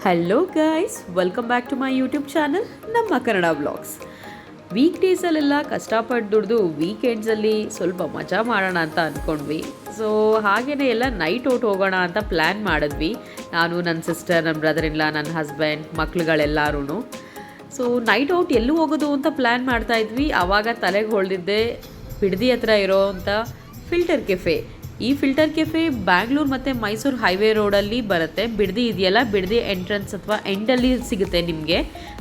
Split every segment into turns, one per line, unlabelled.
Hello guys, welcome back to my YouTube channel ನಮ್ಮ Kannada vlogs. Weak ಡೇಸಲ್ಲೆಲ್ಲ ಕಷ್ಟಪಟ್ಟು ದುಡ್ದು ವೀಕೆಂಡ್ಸಲ್ಲಿ ಸ್ವಲ್ಪ ಮಜಾ ಮಾಡೋಣ ಅಂತ ಅಂದ್ಕೊಂಡ್ವಿ. ಸೊ ಹಾಗೆಯೇ ಎಲ್ಲ ನೈಟ್ ಔಟ್ ಹೋಗೋಣ ಅಂತ ಪ್ಲ್ಯಾನ್ ಮಾಡಿದ್ವಿ. ನಾನು, ನನ್ನ ಸಿಸ್ಟರ್, ನನ್ನ ಬ್ರದರ್ ಇಲ್ಲ, ನನ್ನ ಹಸ್ಬೆಂಡ್, ಮಕ್ಳುಗಳೆಲ್ಲರೂ. ಸೊ ನೈಟ್ ಔಟ್ ಎಲ್ಲೂ ಹೋಗೋದು ಅಂತ ಪ್ಲ್ಯಾನ್ ಮಾಡ್ತಾಯಿದ್ವಿ. ಆವಾಗ ತಲೆಗೆ ಹೊಳೆದಿದ್ದೆ ಬಿಡದಿ ಹತ್ರ ಇರೋ ಅಂಥ ಫಿಲ್ಟರ್ ಕೆಫೆ. ಈ ಫಿಲ್ಟರ್ ಕೆಫೆ ಬ್ಯಾಂಗ್ಳೂರು ಮತ್ತು ಮೈಸೂರು ಹೈವೇ ರೋಡಲ್ಲಿ ಬರುತ್ತೆ. ಬಿಡದಿ ಇದೆಯಲ್ಲ, ಬಿಡದಿ ಎಂಟ್ರೆನ್ಸ್ ಅಥವಾ ಎಂಡಲ್ಲಿ ಸಿಗುತ್ತೆ ನಿಮಗೆ.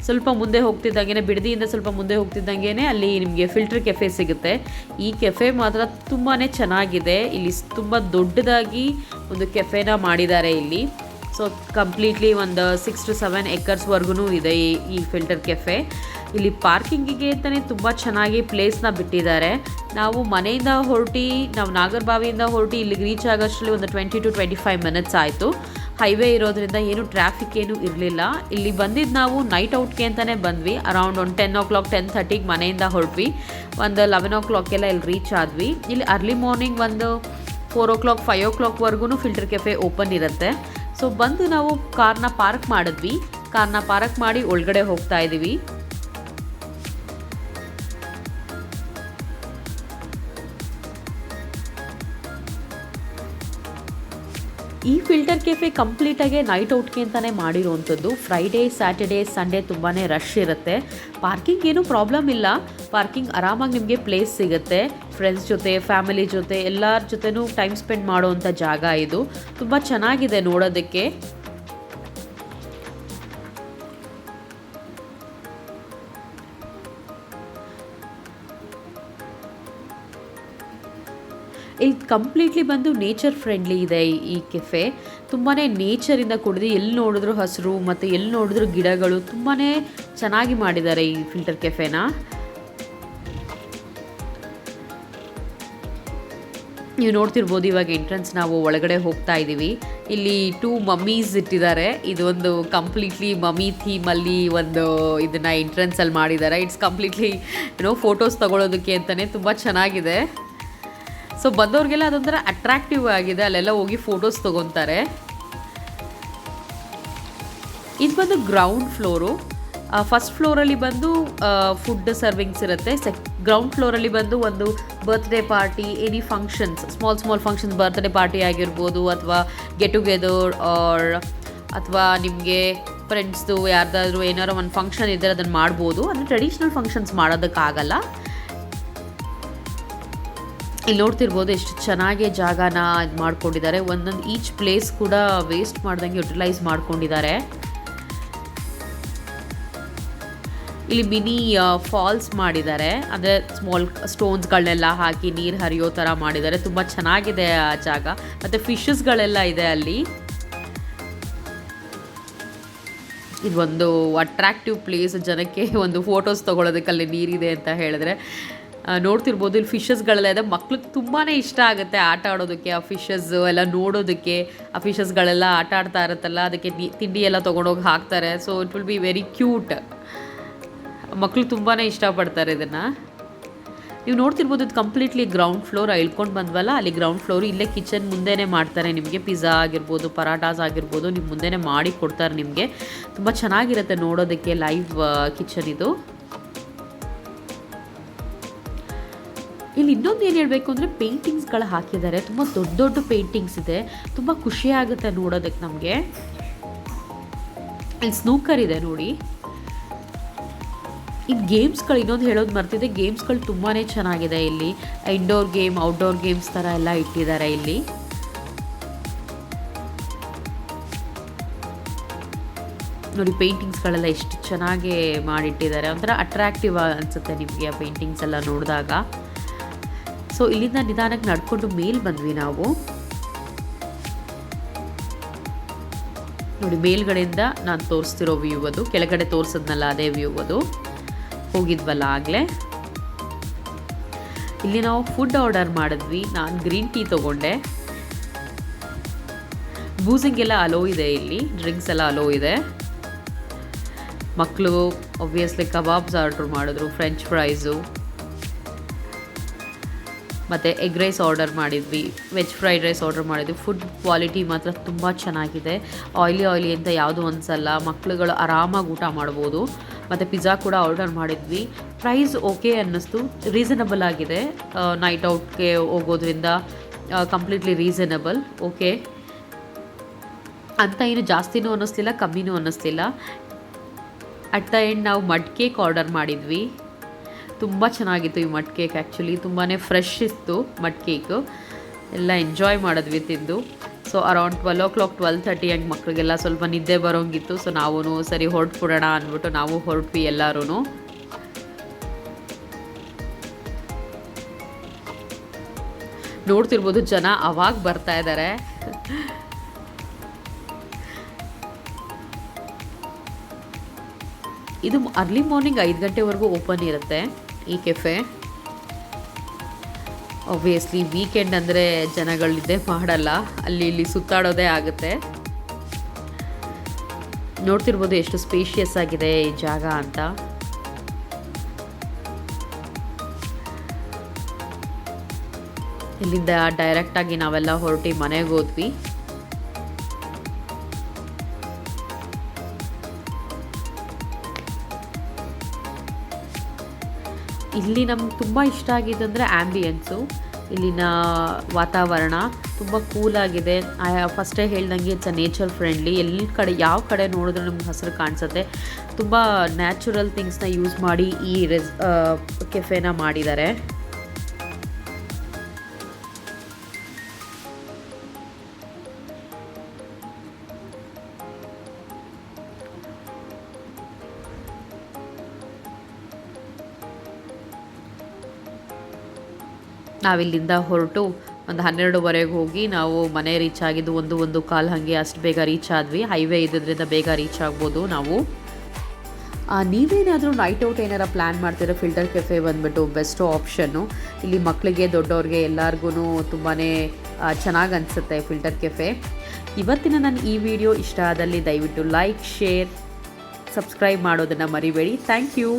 ಸ್ವಲ್ಪ ಮುಂದೆ ಹೋಗ್ತಿದ್ದಂಗೆ, ಬಿಡದಿಯಿಂದ ಸ್ವಲ್ಪ ಮುಂದೆ ಹೋಗ್ತಿದ್ದಂಗೆ ಅಲ್ಲಿ ನಿಮಗೆ ಫಿಲ್ಟರ್ ಕೆಫೆ ಸಿಗುತ್ತೆ. ಈ ಕೆಫೆ ಮಾತ್ರ ತುಂಬಾ ಚೆನ್ನಾಗಿದೆ. ಇಲ್ಲಿ ತುಂಬ ದೊಡ್ಡದಾಗಿ ಒಂದು ಕೆಫೆನ ಮಾಡಿದ್ದಾರೆ ಇಲ್ಲಿ. ಸೊ ಕಂಪ್ಲೀಟ್ಲಿ ಒಂದು 6 to 7 ಎಕರ್ಸ್ವರೆಗೂ ಇದೆ ಈ ಫಿಲ್ಟರ್ ಕೆಫೆ. ಇಲ್ಲಿ ಪಾರ್ಕಿಂಗಿಗೆ ಅಂತಲೇ ತುಂಬ ಚೆನ್ನಾಗಿ ಪ್ಲೇಸ್ನ ಬಿಟ್ಟಿದ್ದಾರೆ. ನಾವು ಮನೆಯಿಂದ ನಾವು ನಾಗರಬಾವಿಯಿಂದ ಹೊರಟಿ ಇಲ್ಲಿಗೆ ರೀಚ್ ಆಗೋಷ್ಟರಲ್ಲಿ ಒಂದು 20 to 25 minutes ಆಯಿತು. ಹೈವೇ ಇರೋದ್ರಿಂದ ಏನು ಟ್ರಾಫಿಕ್ ಏನೂ ಇರಲಿಲ್ಲ. ಇಲ್ಲಿ ಬಂದಿದ್ದು ನಾವು ನೈಟ್ ಔಟ್ಗೆ ಅಂತಲೇ ಬಂದ್ವಿ. ಅರೌಂಡ್ ಒಂದು 10 o'clock 10:30 ಮನೆಯಿಂದ ಹೊರಟ್ವಿ. ಒಂದು 11 o'clock ಎಲ್ಲ ಇಲ್ಲಿ ರೀಚ್ ಆದ್ವಿ. ಇಲ್ಲಿ ಅರ್ಲಿ ಮಾರ್ನಿಂಗ್ ಒಂದು 4 o'clock 5 o'clockವರೆಗೂ ಫಿಲ್ಟರ್ ಕೆಫೆ ಓಪನ್ ಇರುತ್ತೆ. ಸೊ ಬಂದು ನಾವು ಕಾರ್ನ ಪಾರ್ಕ್ ಮಾಡಿದ್ವಿ. ಕಾರ್ನ ಪಾರ್ಕ್ ಮಾಡಿ ಒಳಗಡೆ ಹೋಗ್ತಾ ಇದ್ದೀವಿ. ಈ ಫಿಲ್ಟರ್ ಕೆಫೆ ಕಂಪ್ಲೀಟಾಗಿ ನೈಟ್ ಔಟ್ಗೆ ಅಂತಲೇ ಮಾಡಿರೋವಂಥದ್ದು. ಫ್ರೈಡೇ, ಸ್ಯಾಟರ್ಡೇ, ಸಂಡೇ ತುಂಬಾ ರಶ್ ಇರುತ್ತೆ. ಪಾರ್ಕಿಂಗ್ ಏನೂ ಪ್ರಾಬ್ಲಮ್ ಇಲ್ಲ. ಪಾರ್ಕಿಂಗ್ ಆರಾಮಾಗಿ ನಿಮಗೆ ಪ್ಲೇಸ್ ಸಿಗುತ್ತೆ. ಫ್ರೆಂಡ್ಸ್ ಜೊತೆ, ಫ್ಯಾಮಿಲಿ ಜೊತೆ ಎಲ್ಲರ ಜೊತೆನೂ ಟೈಮ್ ಸ್ಪೆಂಡ್ ಮಾಡೋವಂಥ ಜಾಗ ಇದು. ತುಂಬ ಚೆನ್ನಾಗಿದೆ ನೋಡೋದಕ್ಕೆ. ಇಲ್ಲಿ ಕಂಪ್ಲೀಟ್ಲಿ ಬಂದು ನೇಚರ್ ಫ್ರೆಂಡ್ಲಿ ಇದೆ ಈ ಕೆಫೆ. ತುಂಬಾ ನೇಚರಿಂದ ಕೂಡಿದೆ. ಎಲ್ಲಿ ನೋಡಿದ್ರು ಹಸಿರು ಮತ್ತು ಎಲ್ಲಿ ನೋಡಿದ್ರು ಗಿಡಗಳು. ತುಂಬಾ ಚೆನ್ನಾಗಿ ಮಾಡಿದ್ದಾರೆ ಈ ಫಿಲ್ಟರ್ ಕೆಫೆನ. ನೀವು ನೋಡ್ತಿರ್ಬೋದು ಇವಾಗ ಎಂಟ್ರೆನ್ಸ್ ನಾವು ಒಳಗಡೆ ಹೋಗ್ತಾ ಇದ್ದೀವಿ. ಇಲ್ಲಿ 2 ಮಮ್ಮೀಸ್ ಇಟ್ಟಿದ್ದಾರೆ. ಇದು ಒಂದು ಕಂಪ್ಲೀಟ್ಲಿ ಮಮ್ಮಿ ಥೀಮಲ್ಲಿ ಒಂದು ಇದನ್ನು ಎಂಟ್ರೆನ್ಸಲ್ಲಿ ಮಾಡಿದ್ದಾರೆ. ಇಟ್ಸ್ ಕಂಪ್ಲೀಟ್ಲಿ ಫೋಟೋಸ್ ತೊಗೊಳೋದಕ್ಕೆ ಅಂತಲೇ ತುಂಬ ಚೆನ್ನಾಗಿದೆ. ಸೊ ಬಂದವ್ರಿಗೆಲ್ಲ ಅದೊಂಥರ ಅಟ್ರಾಕ್ಟಿವ್ ಆಗಿದೆ. ಅಲ್ಲೆಲ್ಲ ಹೋಗಿ ಫೋಟೋಸ್ ತೊಗೊತಾರೆ. ಇದು ಬಂದು ಗ್ರೌಂಡ್ ಫ್ಲೋರು. ಫಸ್ಟ್ ಫ್ಲೋರಲ್ಲಿ ಬಂದು ಫುಡ್ ಸರ್ವಿಂಗ್ಸ್ ಇರುತ್ತೆ. ಗ್ರೌಂಡ್ ಫ್ಲೋರಲ್ಲಿ ಬಂದು ಒಂದು birthday party, any functions, small functions, birthday party ಆಗಿರ್ಬೋದು, ಅಥವಾ ಗೆಟ್ ಟುಗೆದರ್ ಅಥವಾ ನಿಮಗೆ ಫ್ರೆಂಡ್ಸ್ದು ಯಾರ್ದಾದ್ರೂ ಏನಾರು ಒಂದು ಫಂಕ್ಷನ್ ಇದ್ದರೆ ಅದನ್ನು ಮಾಡ್ಬೋದು. ಅಂದರೆ ಟ್ರೆಡಿಷ್ನಲ್ ಫಂಕ್ಷನ್ಸ್ ಮಾಡೋದಕ್ಕಾಗಲ್ಲ. ಇಲ್ಲಿ ನೋಡ್ತಿರ್ಬೋದು ಎಷ್ಟು ಚೆನ್ನಾಗಿ ಜಾಗನ ಇದು ಮಾಡ್ಕೊಂಡಿದ್ದಾರೆ. ಒಂದೊಂದು ಈಚ್ ಪ್ಲೇಸ್ ಕೂಡ ವೇಸ್ಟ್ ಮಾಡ್ದಂಗೆ ಯುಟಿಲೈಸ್ ಮಾಡ್ಕೊಂಡಿದ್ದಾರೆ. ಇಲ್ಲಿ ಮಿನಿ ಫಾಲ್ಸ್ ಮಾಡಿದ್ದಾರೆ. ಅಂದರೆ ಸ್ಮಾಲ್ ಸ್ಟೋನ್ಸ್ಗಳನ್ನೆಲ್ಲ ಹಾಕಿ ನೀರು ಹರಿಯೋ ಥರ ಮಾಡಿದ್ದಾರೆ. ತುಂಬ ಚೆನ್ನಾಗಿದೆ ಆ ಜಾಗ. ಮತ್ತು ಫಿಶಸ್ಗಳೆಲ್ಲ ಇದೆ ಅಲ್ಲಿ. ಇದೊಂದು ಅಟ್ರಾಕ್ಟಿವ್ ಪ್ಲೇಸ್. ಜನಕ್ಕೆ ಒಂದು ಫೋಟೋಸ್ ತೊಗೊಳೋದಕ್ಕೆ ಅಲ್ಲಿ ನೀರಿದೆ ಅಂತ ಹೇಳಿದ್ರೆ ನೋಡ್ತಿರ್ಬೋದು. ಇಲ್ಲಿ ಫಿಶಸ್ಗಳೆಲ್ಲ ಇದೆ. ಮಕ್ಳಿಗೆ ತುಂಬಾ ಇಷ್ಟ ಆಗುತ್ತೆ ಆಟ ಆಡೋದಕ್ಕೆ. ಆ ಫಿಶಸ್ ಎಲ್ಲ ನೋಡೋದಕ್ಕೆ. ಆ ಫಿಶಸ್ಗಳೆಲ್ಲ ಆಟ ಆಡ್ತಾ ಇರುತ್ತಲ್ಲ, ಅದಕ್ಕೆ ತಿಂಡಿ ಎಲ್ಲ ತೊಗೊಂಡೋಗಿ ಹಾಕ್ತಾರೆ. So it will be very cute. ಮಕ್ಕಳು ತುಂಬಾ ಇಷ್ಟಪಡ್ತಾರೆ ಇದನ್ನು. ನೀವು ನೋಡ್ತಿರ್ಬೋದು ಇದು ಕಂಪ್ಲೀಟ್ಲಿ ಗ್ರೌಂಡ್ ಫ್ಲೋರ್. ಇಳ್ಕೊಂಡು ಬಂದ್ವಲ್ಲ ಅಲ್ಲಿ ಗ್ರೌಂಡ್ ಫ್ಲೋರು. ಇಲ್ಲೇ ಕಿಚನ್ ಮುಂದೆನೇ ಮಾಡ್ತಾರೆ ನಿಮಗೆ. ಪಿಜ್ಜಾ ಆಗಿರ್ಬೋದು, ಪರಾಟಾಸ್ ಆಗಿರ್ಬೋದು, ನಿಮ್ಮ ಮುಂದೆನೇ ಮಾಡಿ ಕೊಡ್ತಾರೆ ನಿಮಗೆ. ತುಂಬ ಚೆನ್ನಾಗಿರುತ್ತೆ ನೋಡೋದಕ್ಕೆ. ಲೈವ್ ಕಿಚನ್ ಇದು. ಇಲ್ಲಿ ಇನ್ನೊಂದು ಏನು ಹೇಳಬೇಕು ಅಂದರೆ ಪೇಂಟಿಂಗ್ಸ್ಗಳು ಹಾಕಿದ್ದಾರೆ. ತುಂಬ ದೊಡ್ಡ ದೊಡ್ಡ ಪೇಂಟಿಂಗ್ಸ್ ಇದೆ. ತುಂಬ ಖುಷಿಯಾಗುತ್ತೆ ನೋಡೋದಕ್ಕೆ ನಮಗೆ. ಇಲ್ಲಿ ಸ್ನೂಕರ್ ಇದೆ ನೋಡಿ. ಈ ಗೇಮ್ಸ್ಗಳು ಇನ್ನೊಂದು ಹೇಳೋದು ಮರ್ತಿದೆ. ಗೇಮ್ಸ್ಗಳು ತುಂಬಾ ಚೆನ್ನಾಗಿದೆ ಇಲ್ಲಿ. ಇಂಡೋರ್ ಗೇಮ್, ಔಟ್ಡೋರ್ ಗೇಮ್ಸ್ ಥರ ಎಲ್ಲ ಇಟ್ಟಿದ್ದಾರೆ ಇಲ್ಲಿ. ನೋಡಿ ಪೇಂಟಿಂಗ್ಸ್ಗಳೆಲ್ಲ ಎಷ್ಟು ಚೆನ್ನಾಗಿ ಮಾಡಿಟ್ಟಿದ್ದಾರೆ. ಒಂಥರ ಅಟ್ರಾಕ್ಟಿವ್ ಅನಿಸುತ್ತೆ ನಿಮಗೆ ಆ ಪೇಂಟಿಂಗ್ಸ್ ಎಲ್ಲ ನೋಡಿದಾಗ. ಸೊ ಇಲ್ಲಿಂದ ನಿಧಾನಕ್ಕೆ ನಡ್ಕೊಂಡು ಮೇಲೆ ಬಂದ್ವಿ ನಾವು. ನೋಡಿ ಮೇಲ್ಗಡೆಯಿಂದ ನಾನು ತೋರಿಸ್ತಿರೋ ವ್ಯೂ ಅದು. ಕೆಳಗಡೆ ತೋರಿಸಿದ್ನಲ್ಲ ಅದೇ ವ್ಯೂ ಅದು. ಹೋಗಿದ್ವಲ್ಲ ಆಗಲೇ. ಇಲ್ಲಿ ನಾವು ಫುಡ್ ಆರ್ಡರ್ ಮಾಡಿದ್ವಿ. ನಾನು ಗ್ರೀನ್ ಟೀ ತೊಗೊಂಡೆ. ಬೂಸಿಂಗೆಲ್ಲ ಅಲೋ ಇದೆ ಇಲ್ಲಿ. ಡ್ರಿಂಕ್ಸ್ ಎಲ್ಲ ಅಲೋ ಇದೆ. ಮಕ್ಕಳು ಆಬ್ವಿಯಸ್ಲಿ ಕಬಾಬ್ಸ್ ಆರ್ಡ್ರ್ ಮಾಡಿದ್ರು, ಫ್ರೆಂಚ್ ಫ್ರೈಸು. ಮತ್ತು ಎಗ್ ರೈಸ್ ಆರ್ಡರ್ ಮಾಡಿದ್ವಿ, ವೆಜ್ ಫ್ರೈಡ್ ರೈಸ್ ಆರ್ಡರ್ ಮಾಡಿದ್ವಿ. ಫುಡ್ ಕ್ವಾಲಿಟಿ ಮಾತ್ರ ತುಂಬ ಚೆನ್ನಾಗಿದೆ. ಆಯ್ಲಿ ಅಂತ ಯಾವುದೂ ಅನಿಸಲ್ಲ, ಮಕ್ಳುಗಳು ಆರಾಮಾಗಿ ಊಟ ಮಾಡ್ಬೋದು. ಮತ್ತು ಪಿಜ್ಜಾ ಕೂಡ ಆರ್ಡರ್ ಮಾಡಿದ್ವಿ. ಪ್ರೈಸ್ ಓಕೆ ಅನ್ನಿಸ್ತು, ರೀಸನಬಲ್ ಆಗಿದೆ. ನೈಟ್ ಔಟ್ಗೆ ಹೋಗೋದ್ರಿಂದ ಕಂಪ್ಲೀಟ್ಲಿ ರೀಸನಬಲ್, ಓಕೆ ಅಂತ. ಏನು ಜಾಸ್ತಿನೂ ಅನ್ನಿಸ್ಲಿಲ್ಲ, ಕಮ್ಮಿನೂ ಅನ್ನಿಸ್ಲಿಲ್ಲ. ಅಟ್ ದ ಎಂಡ್ ನಾವು ಮಡ್ ಕೇಕ್ ಆರ್ಡರ್ ಮಾಡಿದ್ವಿ. ತುಂಬ ಚೆನ್ನಾಗಿತ್ತು ಈ ಮಡ್ ಕೇಕ್. ಆ್ಯಕ್ಚುಲಿ ತುಂಬಾ ಫ್ರೆಶ್ ಇತ್ತು ಮಡ್ ಕೇಕು. ಎಲ್ಲ ಎಂಜಾಯ್ ಮಾಡಿದ್ವಿ ತಿಂದು. ಸೊ ಅರೌಂಡ್ 12:30 ಹಂಗೆ ಮಕ್ಕಳಿಗೆಲ್ಲ ಸ್ವಲ್ಪ ನಿದ್ದೆ ಬರೋಂಗಿತ್ತು. ಸೊ ನಾವು ಸರಿ ಹೊರಟ್ಬಿಡೋಣ ಅಂದ್ಬಿಟ್ಟು ನಾವು ಹೊರಟ್ವಿ ಎಲ್ಲರೂ. ನೋಡ್ತಿರ್ಬೋದು ಜನ ಅವಾಗ ಬರ್ತಾ ಇದ್ದಾರೆ. ಇದು ಅರ್ಲಿ ಮಾರ್ನಿಂಗ್ 5 ಗಂಟೆವರೆಗೂ ಓಪನ್ ಇರುತ್ತೆ ಈ ಕೆಫೆ. ಆಬ್ವಿಯಸ್ಲಿ ವೀಕೆಂಡ್ ಅಂದರೆ ಜನಗಳಿದ್ದೇ ಮಾಡಲ್ಲ, ಅಲ್ಲಿ ಇಲ್ಲಿ ಸುತ್ತಾಡೋದೇ ಆಗುತ್ತೆ. ನೋಡ್ತಿರ್ಬೋದು ಎಷ್ಟು ಸ್ಪೇಷಿಯಸ್ ಆಗಿದೆ ಈ ಜಾಗ ಅಂತ. ಇಲ್ಲಿಂದ ಡೈರೆಕ್ಟಾಗಿ ನಾವೆಲ್ಲ ಹೊರಟಿ ಮನೆಗೆ ಹೋದ್ವಿ. ಇಲ್ಲಿ ನಮ್ಗೆ ತುಂಬ ಇಷ್ಟ ಆಗಿದ್ದಂದರೆ ಆ್ಯಂಬಿಯನ್ಸು, ಇಲ್ಲಿನ ವಾತಾವರಣ ತುಂಬ ಕೂಲಾಗಿದೆ. ಫಸ್ಟೇ ಹೇಳ್ದಂಗೆ ಇಟ್ಸ್ ಅ ನೇಚರ್ ಫ್ರೆಂಡ್ಲಿ. ಯಾವ ಕಡೆ ನೋಡಿದ್ರೆ ನಮ್ಗೆ ಹಸಿರು ಕಾಣಿಸುತ್ತೆ. ತುಂಬ ನ್ಯಾಚುರಲ್ ಥಿಂಗ್ಸ್ನ ಯೂಸ್ ಮಾಡಿ ಈ ಕೆಫೆನ ಮಾಡಿದ್ದಾರೆ. ನಾವಿಲ್ಲಿಂದ ಹೊರಟು ಒಂದು 12:30 ಹೋಗಿ ನಾವು ಮನೆ ರೀಚ್ ಆಗಿದ್ದು 1:15 ಹಾಗೆ. ಅಷ್ಟು ಬೇಗ ರೀಚ್ ಆದ್ವಿ. ಹೈವೇ ಇದ್ದಿದ್ದರಿಂದ ಬೇಗ ರೀಚ್ ಆಗ್ಬೋದು ನಾವು. ನೀವೇನಾದರೂ ನೈಟ್ ಔಟ್ ಏನಾರ ಪ್ಲ್ಯಾನ್ ಮಾಡ್ತೀರಾ, ಫಿಲ್ಟರ್ ಕೆಫೆ ಬಂದುಬಿಟ್ಟು ಬೆಸ್ಟು ಆಪ್ಷನ್ನು. ಇಲ್ಲಿ ಮಕ್ಕಳಿಗೆ ದೊಡ್ಡವ್ರಿಗೆ ಎಲ್ಲರಿಗೂ ತುಂಬಾ ಚೆನ್ನಾಗಿ ಅನಿಸುತ್ತೆ ಫಿಲ್ಟರ್ ಕೆಫೆ. ಇವತ್ತಿನ ನನ್ನ ಈ ವಿಡಿಯೋ ಇಷ್ಟ ಆದಲ್ಲಿ ದಯವಿಟ್ಟು ಲೈಕ್, ಶೇರ್, ಸಬ್ಸ್ಕ್ರೈಬ್ ಮಾಡೋದನ್ನು ಮರಿಬೇಡಿ. Thank you.